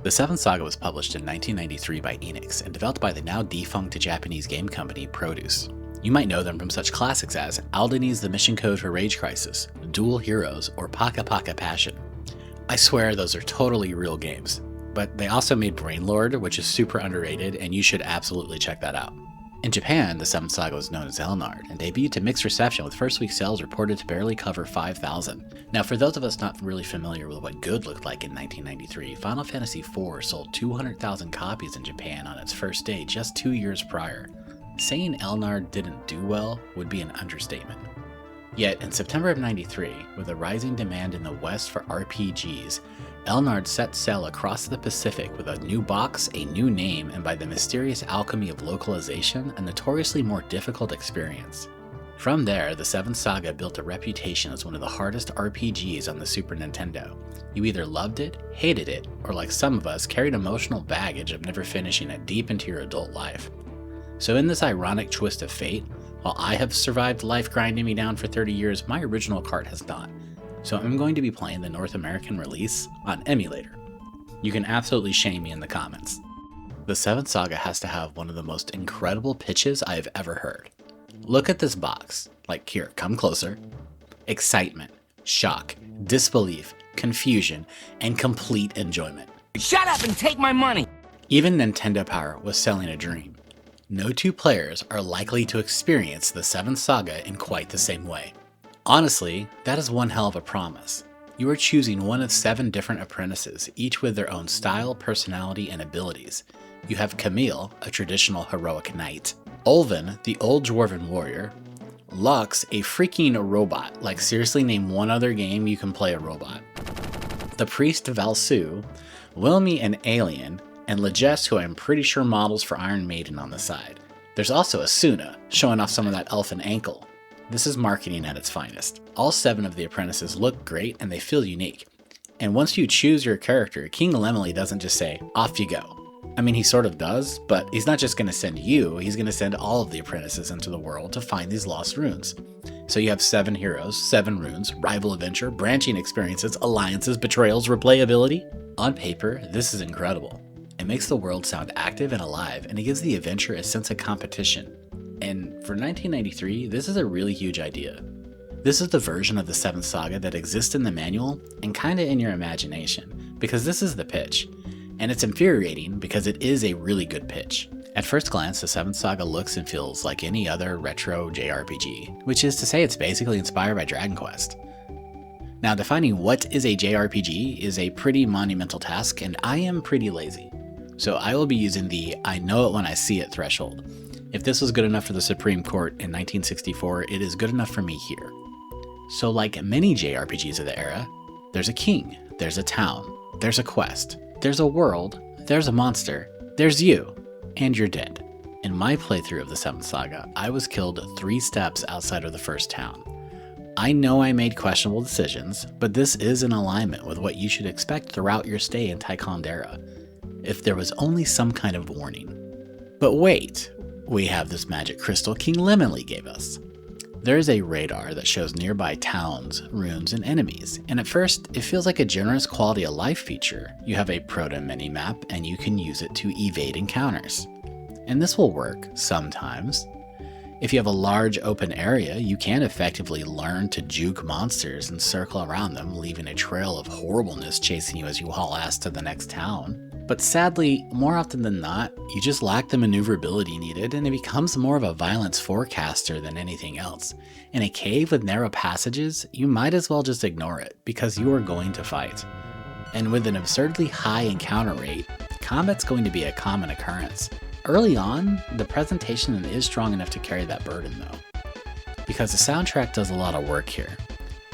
The 7th Saga was published in 1993 by Enix and developed by the now defunct Japanese game company Produce. You might know them from such classics as Aldeni's The Mission Code for Rage Crisis, Dual Heroes, or Paka Paka Passion. I swear those are totally real games, but they also made Brainlord, which is super underrated, and you should absolutely check that out. In Japan, the 7th Saga was known as Elnard, and debuted to mixed reception with first week sales reported to barely cover 5,000. Now for those of us not really familiar with what good looked like in 1993, Final Fantasy IV sold 200,000 copies in Japan on its first day just 2 years prior. Saying Elnard didn't do well would be an understatement. Yet, in September of 93, with a rising demand in the West for RPGs, Elnard set sail across the Pacific with a new box, a new name, and by the mysterious alchemy of localization, a notoriously more difficult experience. From there, the 7th Saga built a reputation as one of the hardest RPGs on the Super Nintendo. You either loved it, hated it, or like some of us, carried emotional baggage of never finishing it deep into your adult life. So in this ironic twist of fate, while I have survived life grinding me down for 30 years, my original cart has not. So I'm going to be playing the North American release on emulator. You can absolutely shame me in the comments. The 7th Saga has to have one of the most incredible pitches I have ever heard. Look at this box. Like, here, come closer. Excitement, shock, disbelief, confusion, and complete enjoyment. Shut up and take my money! Even Nintendo Power was selling a dream. No two players are likely to experience the 7th Saga in quite the same way. Honestly, that is one hell of a promise. You are choosing one of 7 different apprentices, each with their own style, personality, and abilities. You have Camille, a traditional heroic knight, Ulven, the old dwarven warrior, Lux, a freaking robot, like seriously name one other game you can play a robot, the priest Valsu, Wilmy an alien, and Legest, who I'm pretty sure models for Iron Maiden on the side. There's also Asuna, showing off some of that elfin ankle. This is marketing at its finest. All 7 of the apprentices look great and they feel unique. And once you choose your character, King Lemely doesn't just say, off you go. I mean, he sort of does, but he's not just going to send you, he's going to send all of the apprentices into the world to find these lost runes. So you have 7 heroes, 7 runes, rival adventure, branching experiences, alliances, betrayals, replayability. On paper, this is incredible. It makes the world sound active and alive, and it gives the adventure a sense of competition. And for 1993, this is a really huge idea. This is the version of the 7th Saga that exists in the manual and kinda in your imagination, because this is the pitch. And it's infuriating because it is a really good pitch. At first glance, the 7th Saga looks and feels like any other retro JRPG, which is to say it's basically inspired by Dragon Quest. Now, defining what is a JRPG is a pretty monumental task, and I am pretty lazy. So I will be using the I know it when I see it threshold. If this was good enough for the Supreme Court in 1964, it is good enough for me here. So like many JRPGs of the era, there's a king, there's a town, there's a quest, there's a world, there's a monster, there's you, and you're dead. In my playthrough of the 7th Saga, I was killed 3 steps outside of the first town. I know I made questionable decisions, but this is in alignment with what you should expect throughout your stay in Taikondera, if there was only some kind of warning. But wait, we have this magic crystal King Lemely gave us. There is a radar that shows nearby towns, runes, and enemies, and at first, it feels like a generous quality of life feature. You have a proto-mini-map, and you can use it to evade encounters. And this will work, sometimes. If you have a large open area, you can effectively learn to juke monsters and circle around them, leaving a trail of horribleness chasing you as you haul ass to the next town. But sadly, more often than not, you just lack the maneuverability needed and it becomes more of a violence forecaster than anything else. In a cave with narrow passages, you might as well just ignore it, because you are going to fight. And with an absurdly high encounter rate, combat's going to be a common occurrence. Early on, the presentation is strong enough to carry that burden though, because the soundtrack does a lot of work here.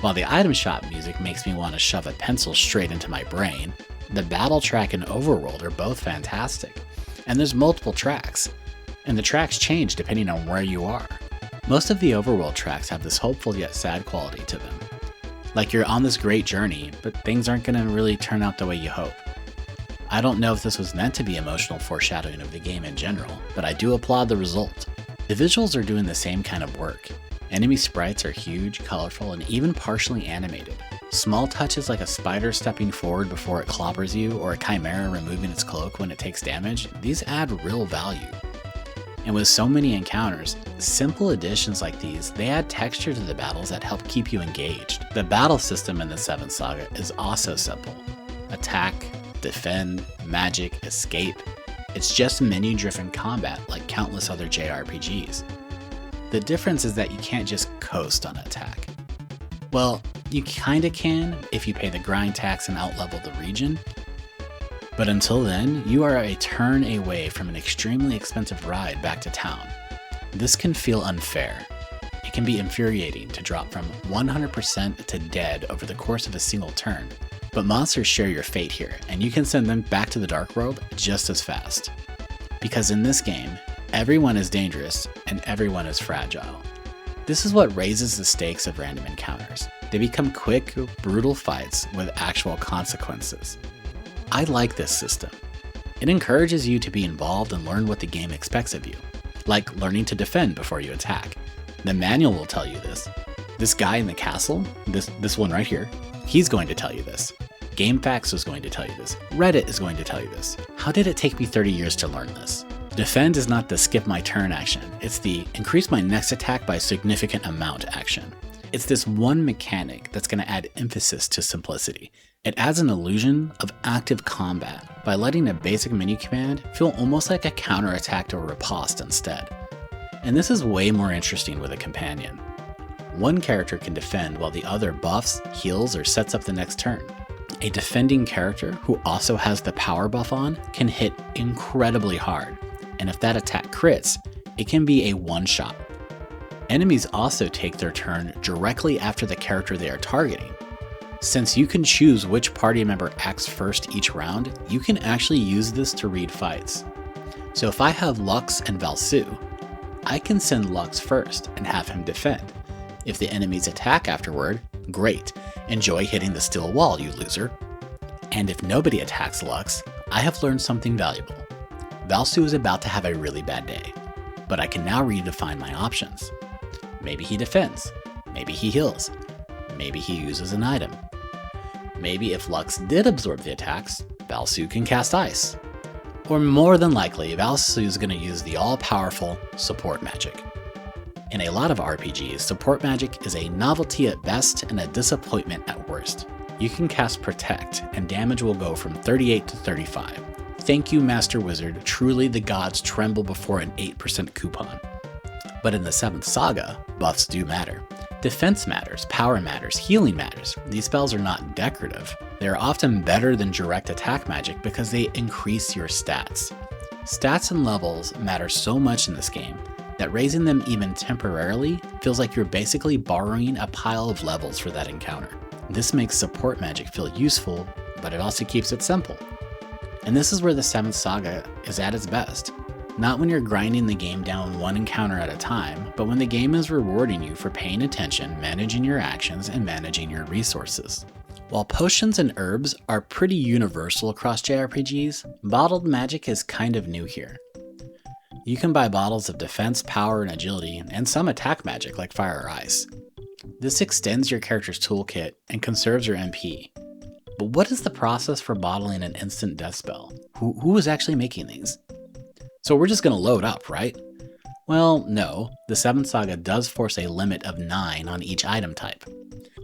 While the item shop music makes me want to shove a pencil straight into my brain, the battle track and overworld are both fantastic, and there's multiple tracks, and the tracks change depending on where you are. Most of the overworld tracks have this hopeful yet sad quality to them. Like you're on this great journey, but things aren't going to really turn out the way you hope. I don't know if this was meant to be emotional foreshadowing of the game in general, but I do applaud the result. The visuals are doing the same kind of work. Enemy sprites are huge, colorful, and even partially animated. Small touches like a spider stepping forward before it clobbers you, or a chimera removing its cloak when it takes damage, these add real value. And with so many encounters, simple additions like these, they add texture to the battles that help keep you engaged. The battle system in the 7th Saga is also simple. Attack, defend, magic, escape. It's just menu-driven combat like countless other JRPGs. The difference is that you can't just coast on attack. Well, you kinda can if you pay the grind tax and outlevel the region, but until then, you are a turn away from an extremely expensive ride back to town. This can feel unfair. It can be infuriating to drop from 100% to dead over the course of a single turn, but monsters share your fate here, and you can send them back to the Dark World just as fast. Because in this game, everyone is dangerous and everyone is fragile. This is what raises the stakes of random encounters. They become quick, brutal fights with actual consequences. I like this system. It encourages you to be involved and learn what the game expects of you, like learning to defend before you attack. The manual will tell you this. This guy in the castle, this one right here, he's going to tell you this. GameFAQs is going to tell you this. Reddit is going to tell you this. How did it take me 30 years to learn this? Defend is not the skip my turn action, it's the increase my next attack by a significant amount action. It's this one mechanic that's going to add emphasis to simplicity. It adds an illusion of active combat by letting a basic menu command feel almost like a counterattack or riposte instead. And this is way more interesting with a companion. One character can defend while the other buffs, heals, or sets up the next turn. A defending character who also has the power buff on can hit incredibly hard, and if that attack crits, it can be a one-shot. Enemies also take their turn directly after the character they are targeting. Since you can choose which party member acts first each round, you can actually use this to read fights. So if I have Lux and Valsu, I can send Lux first and have him defend. If the enemies attack afterward, great, enjoy hitting the steel wall, you loser. And if nobody attacks Lux, I have learned something valuable. Valsu is about to have a really bad day, but I can now redefine my options. Maybe he defends, maybe he heals, maybe he uses an item. Maybe if Lux did absorb the attacks, Valsu can cast ice. Or more than likely, Valsu is going to use the all-powerful support magic. In a lot of RPGs, support magic is a novelty at best and a disappointment at worst. You can cast Protect, and damage will go from 38 to 35. Thank you, Master Wizard, truly the gods tremble before an 8% coupon. But in the 7th Saga, buffs do matter. Defense matters, power matters, healing matters. These spells are not decorative. They are often better than direct attack magic because they increase your stats. Stats and levels matter so much in this game that raising them even temporarily feels like you're basically borrowing a pile of levels for that encounter. This makes support magic feel useful, but it also keeps it simple. And this is where the 7th Saga is at its best. Not when you're grinding the game down one encounter at a time, but when the game is rewarding you for paying attention, managing your actions, and managing your resources. While potions and herbs are pretty universal across JRPGs, bottled magic is kind of new here. You can buy bottles of defense, power, and agility, and some attack magic like fire or ice. This extends your character's toolkit and conserves your MP. But what is the process for bottling an instant death spell? Who is actually making these? So we're just going to load up, right? Well, no. The 7th Saga does force a limit of 9 on each item type.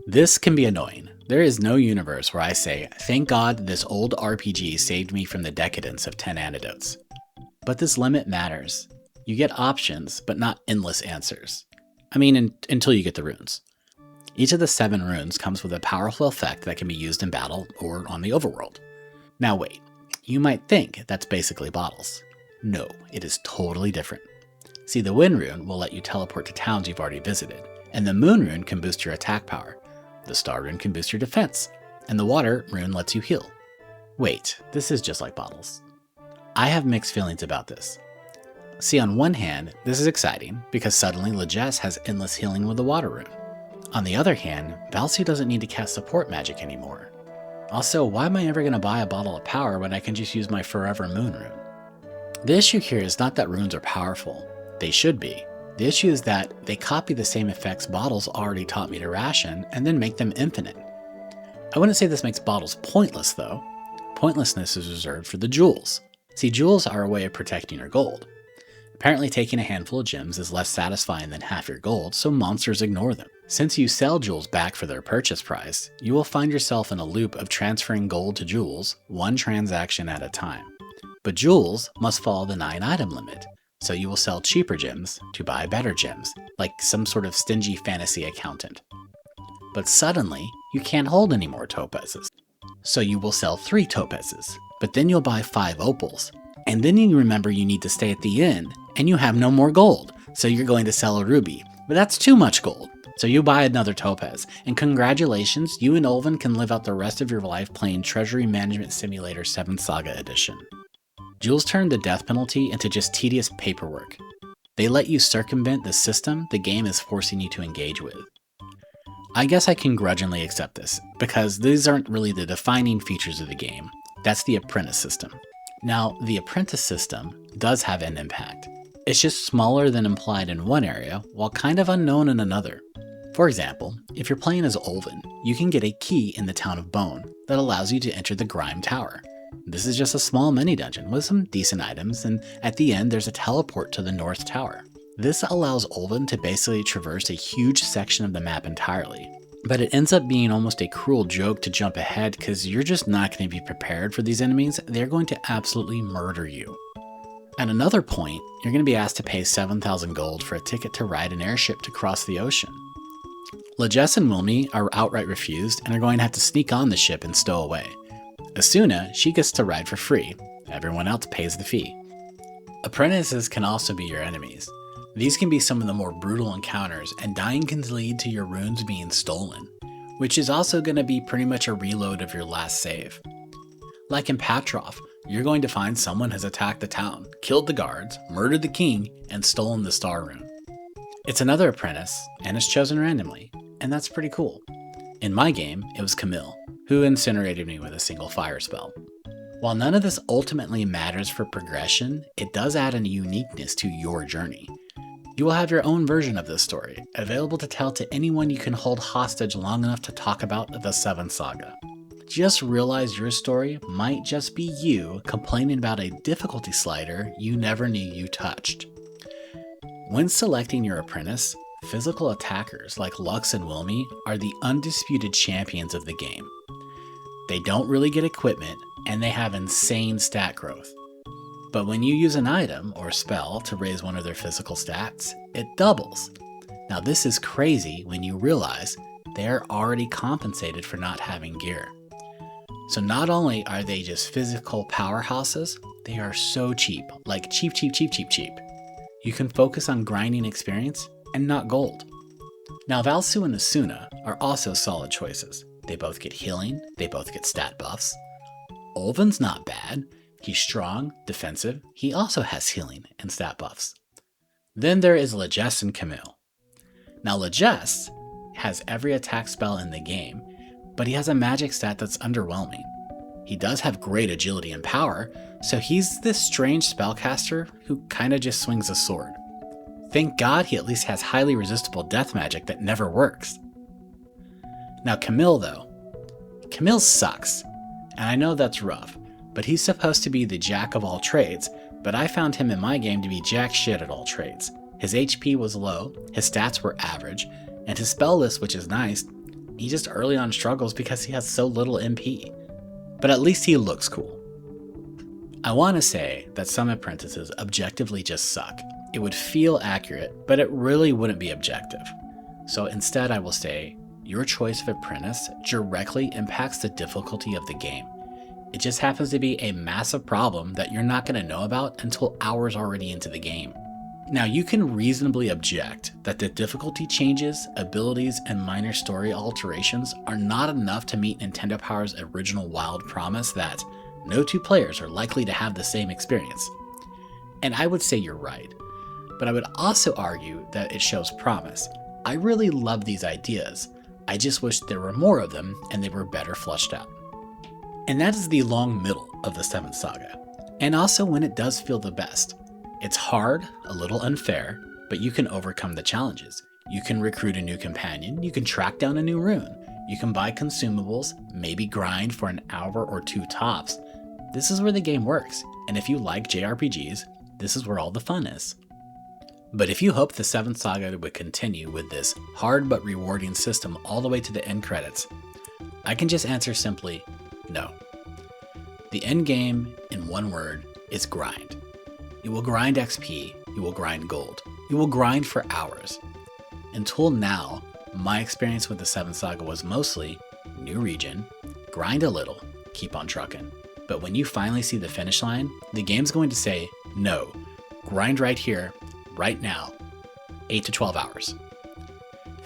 This can be annoying. There is no universe where I say, thank God this old RPG saved me from the decadence of 10 antidotes. But this limit matters. You get options, but not endless answers. I mean, until you get the runes. Each of the 7 runes comes with a powerful effect that can be used in battle or on the overworld. Now wait, you might think that's basically bottles. No, it is totally different. See, the Wind Rune will let you teleport to towns you've already visited, and the Moon Rune can boost your attack power. The Star Rune can boost your defense, and the Water Rune lets you heal. Wait, this is just like bottles. I have mixed feelings about this. See, on one hand, this is exciting, because suddenly Legesse has endless healing with the Water Rune. On the other hand, Valsu doesn't need to cast support magic anymore. Also, why am I ever going to buy a bottle of power when I can just use my Forever Moon Rune? The issue here is not that runes are powerful. They should be. The issue is that they copy the same effects bottles already taught me to ration and then make them infinite. I wouldn't say this makes bottles pointless though. Pointlessness is reserved for the jewels. See, jewels are a way of protecting your gold. Apparently taking a handful of gems is less satisfying than half your gold, so monsters ignore them. Since you sell jewels back for their purchase price, you will find yourself in a loop of transferring gold to jewels, one transaction at a time. But jewels must follow the 9-item limit, so you will sell cheaper gems to buy better gems, like some sort of stingy fantasy accountant. But suddenly, you can't hold any more topazes. So you will sell 3 topazes, but then you'll buy 5 opals. And then you remember you need to stay at the inn, and you have no more gold, so you're going to sell a ruby. But that's too much gold, so you buy another topaz. And congratulations, you and Olvin can live out the rest of your life playing Treasury Management Simulator 7th Saga Edition. Jewels turn the death penalty into just tedious paperwork. They let you circumvent the system the game is forcing you to engage with. I guess I can grudgingly accept this, because these aren't really the defining features of the game. That's the apprentice system. Now, the apprentice system does have an impact. It's just smaller than implied in one area, while kind of unknown in another. For example, if you're playing as Olvin, you can get a key in the town of Bone that allows you to enter the Grime Tower. This is just a small mini-dungeon with some decent items, and at the end there's a teleport to the North Tower. This allows Olvin to basically traverse a huge section of the map entirely. But it ends up being almost a cruel joke to jump ahead because you're just not going to be prepared for these enemies. They're going to absolutely murder you. At another point, you're going to be asked to pay 7,000 gold for a ticket to ride an airship to cross the ocean. Legess and Wilmy are outright refused and are going to have to sneak on the ship and stow away. Asuna, she gets to ride for free. Everyone else pays the fee. Apprentices can also be your enemies. These can be some of the more brutal encounters, and dying can lead to your runes being stolen, which is also going to be pretty much a reload of your last save. Like in Patrof, you're going to find someone has attacked the town, killed the guards, murdered the king, and stolen the star rune. It's another apprentice, and it's chosen randomly, and that's pretty cool. In my game, it was Camille, who incinerated me with a single fire spell. While none of this ultimately matters for progression, it does add a uniqueness to your journey. You will have your own version of this story, available to tell to anyone you can hold hostage long enough to talk about the 7th Saga. Just realize your story might just be you complaining about a difficulty slider you never knew you touched. When selecting your apprentice, physical attackers like Lux and Wilmy are the undisputed champions of the game. They don't really get equipment, and they have insane stat growth. But when you use an item or spell to raise one of their physical stats, it doubles. Now this is crazy when you realize they are already compensated for not having gear. So not only are they just physical powerhouses, they are so cheap, like cheap. You can focus on grinding experience and not gold. Now Valsu and Asuna are also solid choices. They both get healing, they both get stat buffs. Olvin's not bad. He's strong, defensive, he also has healing and stat buffs. Then there is Legess and Camille. Now Legess has every attack spell in the game, but he has a magic stat that's underwhelming. He does have great agility and power, so he's this strange spellcaster who kinda just swings a sword. Thank God he at least has highly resistible death magic that never works. Now Camille though. Camille sucks, and I know that's rough, but he's supposed to be the jack of all trades, but I found him in my game to be jack shit at all trades. His HP was low, his stats were average, and his spell list, which is nice, he just early on struggles because he has so little MP. But at least he looks cool. I want to say that some apprentices objectively just suck. It would feel accurate, but it really wouldn't be objective. So instead I will say, your choice of apprentice directly impacts the difficulty of the game. It just happens to be a massive problem that you're not going to know about until hours already into the game. Now you can reasonably object that the difficulty changes, abilities, and minor story alterations are not enough to meet Nintendo Power's original wild promise that no two players are likely to have the same experience. And I would say you're right, but I would also argue that it shows promise. I really love these ideas, I just wish there were more of them and they were better fleshed out. And that is the long middle of the 7th Saga, and also when it does feel the best. It's hard, a little unfair, but you can overcome the challenges. You can recruit a new companion, you can track down a new rune, You can buy consumables, maybe grind for an hour or two tops. This is where the game works, and if you like JRPGs, this is where all the fun is. But if you hope the 7th Saga would continue with this hard but rewarding system all the way to the end credits, I can just answer simply, no. The end game, in one word, is grind. You will grind XP, you will grind gold, you will grind for hours. Until now, my experience with the 7th Saga was mostly new region, grind a little, keep on trucking. But when you finally see the finish line, the game's going to say, no, grind right here, right now, 8 to 12 hours.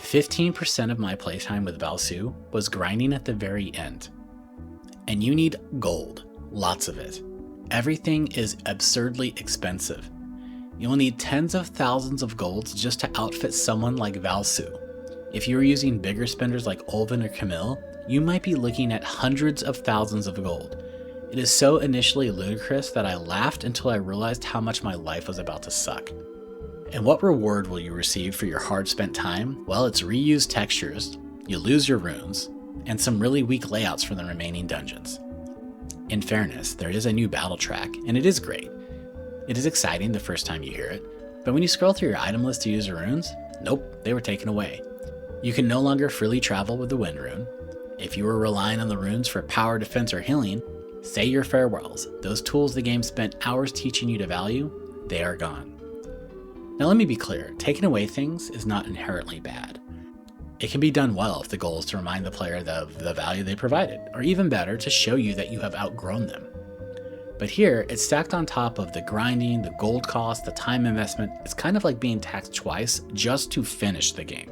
15% of my playtime with Valsu was grinding at the very end. And you need gold, lots of it. Everything is absurdly expensive. You'll need tens of thousands of golds just to outfit someone like Valsu. If you were using bigger spenders like Olvin or Camille, you might be looking at hundreds of thousands of gold. It is so initially ludicrous that I laughed until I realized how much my life was about to suck. And what reward will you receive for your hard spent time? Well, it's reused textures, you lose your runes, and some really weak layouts for the remaining dungeons. In fairness, there is a new battle track, and it is great. It is exciting the first time you hear it, but when you scroll through your item list to use your runes, nope, they were taken away. You can no longer freely travel with the wind rune. If you were relying on the runes for power, defense, or healing, say your farewells. Those tools the game spent hours teaching you to value, they are gone. Now let me be clear, taking away things is not inherently bad. It can be done well if the goal is to remind the player of the value they provided, or even better, to show you that you have outgrown them. But here, it's stacked on top of the grinding, the gold cost, the time investment. It's kind of like being taxed twice just to finish the game.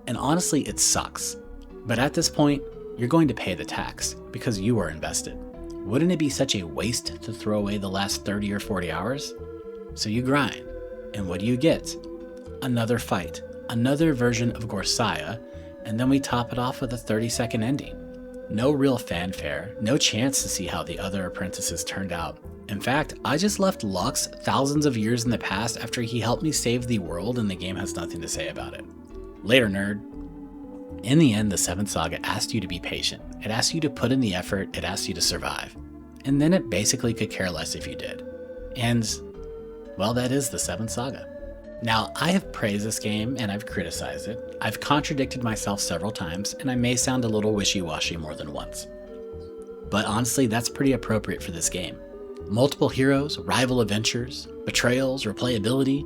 And honestly, it sucks. But at this point, you're going to pay the tax because you are invested. Wouldn't it be such a waste to throw away the last 30 or 40 hours? So you grind. And what do you get? Another fight, another version of Gorsaya, and then we top it off with a 30-second ending. No real fanfare, no chance to see how the other apprentices turned out. In fact, I just left Lux thousands of years in the past after he helped me save the world and the game has nothing to say about it. Later, nerd. In the end, the 7th Saga asked you to be patient. It asked you to put in the effort, it asked you to survive. And then it basically could care less if you did. And, well, that is the 7th Saga. Now, I have praised this game and I've criticized it. I've contradicted myself several times, and I may sound a little wishy-washy more than once. But honestly, that's pretty appropriate for this game. Multiple heroes, rival adventures, betrayals, replayability.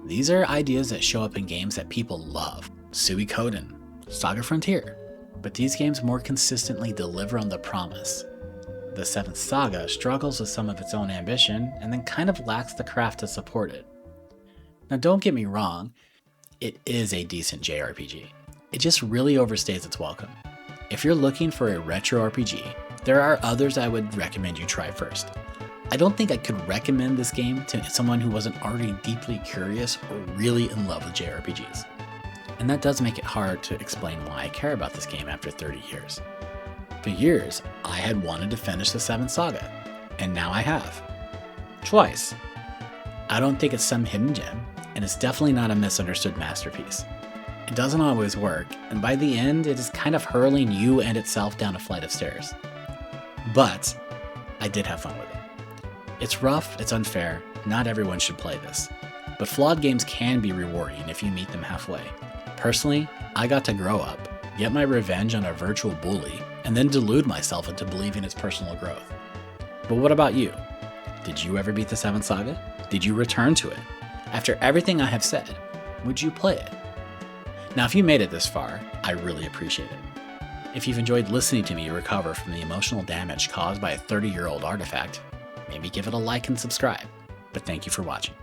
These are ideas that show up in games that people love. Suikoden, Saga Frontier. But these games more consistently deliver on the promise. The 7th Saga struggles with some of its own ambition and then kind of lacks the craft to support it. Now don't get me wrong, it is a decent JRPG. It just really overstays its welcome. If you're looking for a retro RPG, there are others I would recommend you try first. I don't think I could recommend this game to someone who wasn't already deeply curious or really in love with JRPGs. And that does make it hard to explain why I care about this game after 30 years. For years, I had wanted to finish the 7th Saga, and now I have. Twice. I don't think it's some hidden gem, and it's definitely not a misunderstood masterpiece. It doesn't always work, and by the end, it is kind of hurling you and itself down a flight of stairs. But I did have fun with it. It's rough, it's unfair, not everyone should play this. But flawed games can be rewarding if you meet them halfway. Personally, I got to grow up, get my revenge on a virtual bully, and then delude myself into believing its personal growth. But what about you? Did you ever beat the 7th Saga? Did you return to it? After everything I have said, would you play it? Now, if you made it this far, I really appreciate it. If you've enjoyed listening to me recover from the emotional damage caused by a 30-year-old artifact, maybe give it a like and subscribe. But thank you for watching.